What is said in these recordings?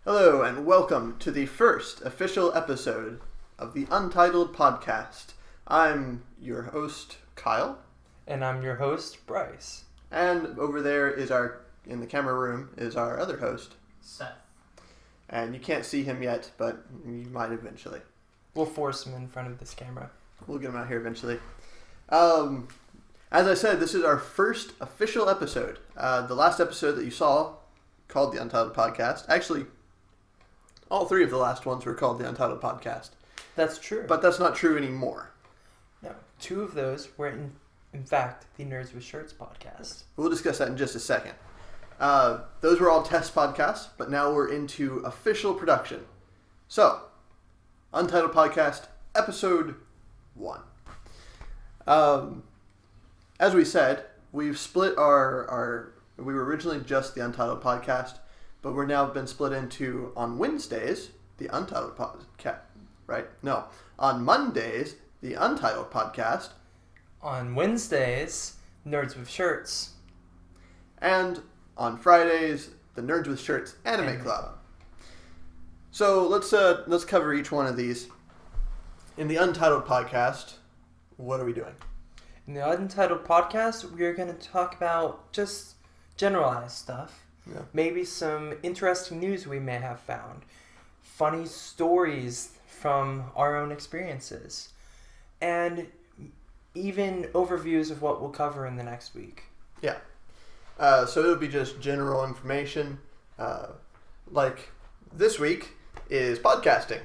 Hello and welcome to the first official episode of the Untitled Podcast. I'm your host, Kyle. And I'm your host, Bryce. And over there in the camera room, is our other host, Seth. And you can't see him yet, but you might eventually. We'll force him in front of this camera. We'll get him out here eventually. As I said, this is our first official episode. The last episode that you saw, called the Untitled Podcast, actually, all three of the last ones were called the Untitled Podcast. That's true. But that's not true anymore. No, two of those were in fact the Nerds with Shirts podcast. We'll discuss that in just a second. Those were all test podcasts, but now we're into official production. So, Untitled Podcast, Episode 1. As we said, we've split we were originally just the Untitled Podcast, but we're now been split into, on Wednesdays, the Untitled Podcast, right? No, on Mondays, the Untitled Podcast. On Wednesdays, Nerds with Shirts. And on Fridays, the Nerds with Shirts Anime Club. So let's cover each one of these. In the Untitled Podcast, what are we doing? In the Untitled Podcast, we're going to talk about just generalized stuff. Yeah. Maybe some interesting news we may have found. Funny stories from our own experiences. And even overviews of what we'll cover in the next week. Yeah. So it'll be just general information. Like this week is podcasting.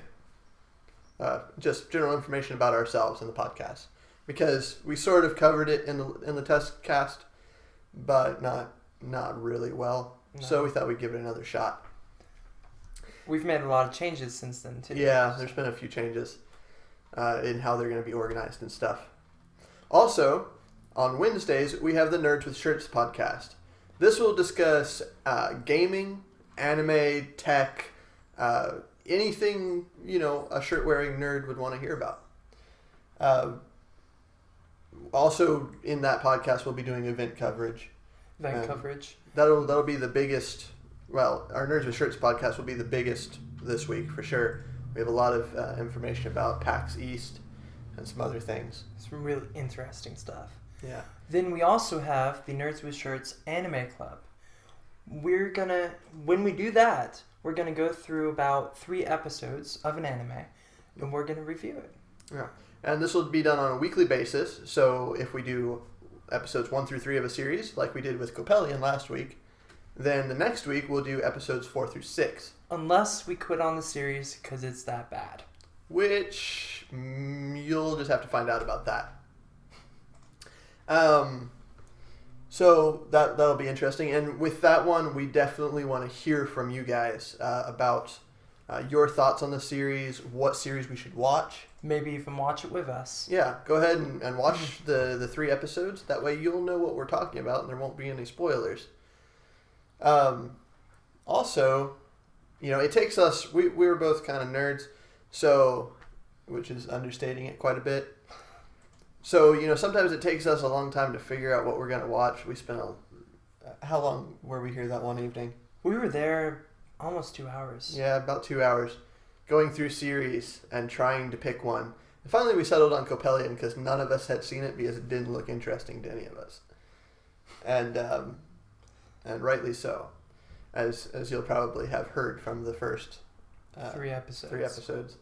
Just general information about ourselves in the podcast. Because we sort of covered it in the test cast, but not really well. No. So we thought we'd give it another shot. We've made a lot of changes since then, too. Yeah, there's been a few changes in how they're going to be organized and stuff. Also, on Wednesdays, we have the Nerds with Shirts podcast. This will discuss gaming, anime, tech, anything, a shirt-wearing nerd would want to hear about. Also, in that podcast, we'll be doing event coverage. That'll be the biggest. Well, our Nerds with Shirts podcast will be the biggest this week for sure. We have a lot of information about PAX East and some other things. Some really interesting stuff. Yeah. Then we also have the Nerds with Shirts Anime Club. When we do that, we're gonna go through about 3 episodes of an anime, and we're gonna review it. Yeah. And this will be done on a weekly basis. So if we do episodes 1 through 3 of a series, like we did with Coppelian last week, then the next week we'll do episodes 4 through 6. Unless we quit on the series because it's that bad. Which you'll just have to find out about that. So that'll be interesting. And with that one, we definitely want to hear from you guys about your thoughts on the series, what series we should watch. Maybe even watch it with us. Yeah, go ahead and watch the 3 episodes. That way you'll know what we're talking about and there won't be any spoilers. Also, it takes us, we're both kind of nerds, so, which is understating it quite a bit. So, sometimes it takes us a long time to figure out what we're going to watch. We spent how long were we here that one evening? We were there almost 2 hours. Yeah, about 2 hours, going through series and trying to pick one. And finally we settled on Coppelian because none of us had seen it because it didn't look interesting to any of us. And rightly so, as you'll probably have heard from the first 3 episodes.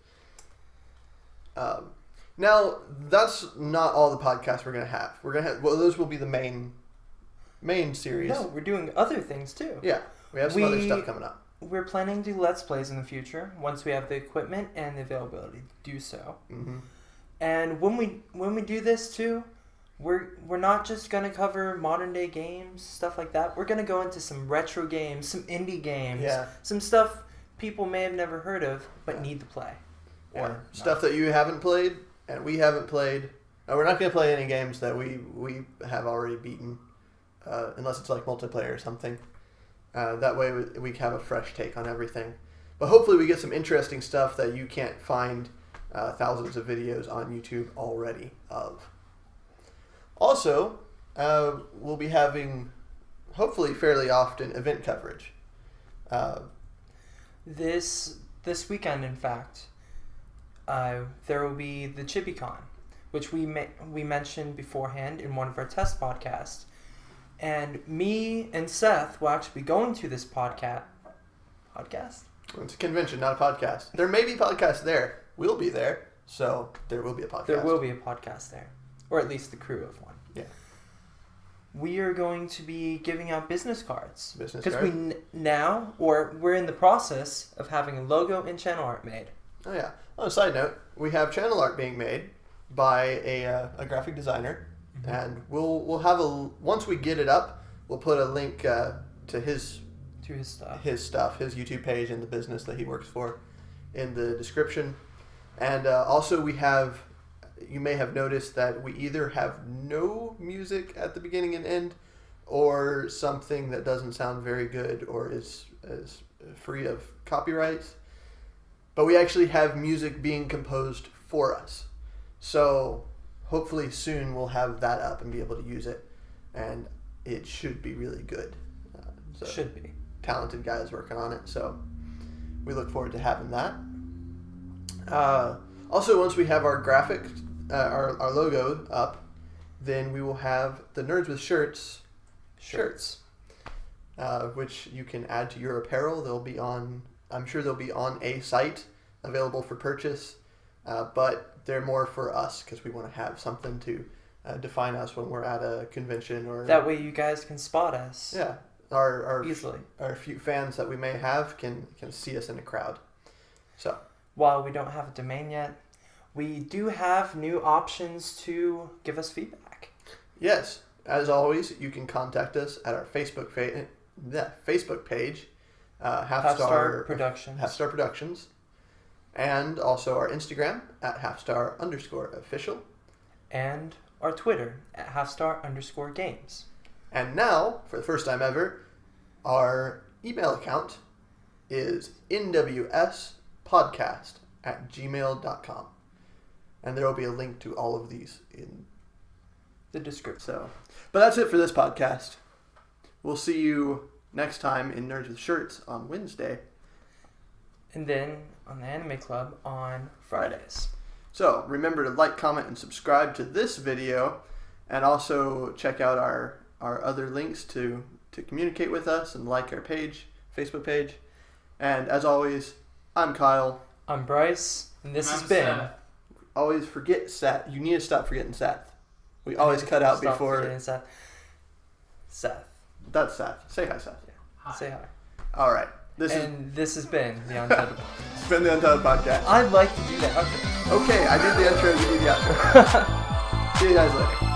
Now, that's not all the podcasts we're going to have. Those will be the main series. No, we're doing other things too. Yeah, we have some other stuff coming up. We're planning to do Let's Plays in the future once we have the equipment and the availability to do so. Mm-hmm. And when we do this too, we're not just going to cover modern day games, stuff like that. We're going to go into some retro games, some indie games, some stuff people may have never heard of but need to play. Or stuff that you haven't played and we haven't played. We're not going to play any games that we have already beaten, unless it's like multiplayer or something. That way we have a fresh take on everything. But hopefully we get some interesting stuff that you can't find thousands of videos on YouTube already of. Also, we'll be having, hopefully fairly often, event coverage. This weekend, in fact, there will be the ChibiCon, which we mentioned beforehand in one of our test podcasts. And me and Seth will actually be going to this podcast? It's a convention, not a podcast. There may be podcasts there. We'll be there, so there will be a podcast. There will be a podcast there, or at least the crew of one. Yeah. We are going to be giving out business cards. Because we're in the process of having a logo and channel art made. Oh yeah. On a side note, we have channel art being made by a graphic designer, and we'll have once we get it up, we'll put a link to his stuff, his YouTube page and the business that he works for in the description. And also you may have noticed that we either have no music at the beginning and end, or something that doesn't sound very good or is free of copyrights. But we actually have music being composed for us. So hopefully soon we'll have that up and be able to use it. And it should be really good. Should be. Talented guys working on it. So we look forward to having that. Also, once we have our graphic, our logo up, then we will have the Nerds with Shirts, which you can add to your apparel. I'm sure they'll be on a site available for purchase, but they're more for us because we want to have something to define us when we're at a convention, or that way you guys can spot us. Yeah, easily. Our few fans that we may have can see us in a crowd. So while we don't have a domain yet, we do have new options to give us feedback. Yes, as always, you can contact us at our Facebook page, Half Star Productions, and also our Instagram at @halfstar_official, and our Twitter at @halfstar_games. And now, for the first time ever, our email account is NWSpodcast@gmail.com. And there will be a link to all of these in the description. But that's it for this podcast. We'll see you next time in Nerds with Shirts on Wednesday. And then on the Anime Club on Fridays. So remember to like, comment, and subscribe to this video. And also check out our other links to communicate with us and like our Facebook page. And as always, I'm Kyle. I'm Bryce. And this has been... Seth. Always forget Seth. You need to stop forgetting Seth. We always cut out before... Seth. That's Seth. Say hi, Seth. Yeah. Hi. Say hi. All right. This has been the Untitled Podcast. It's been the Untitled Podcast. I'd like to do that. Okay, I did the intro, you do the outro. See you guys later.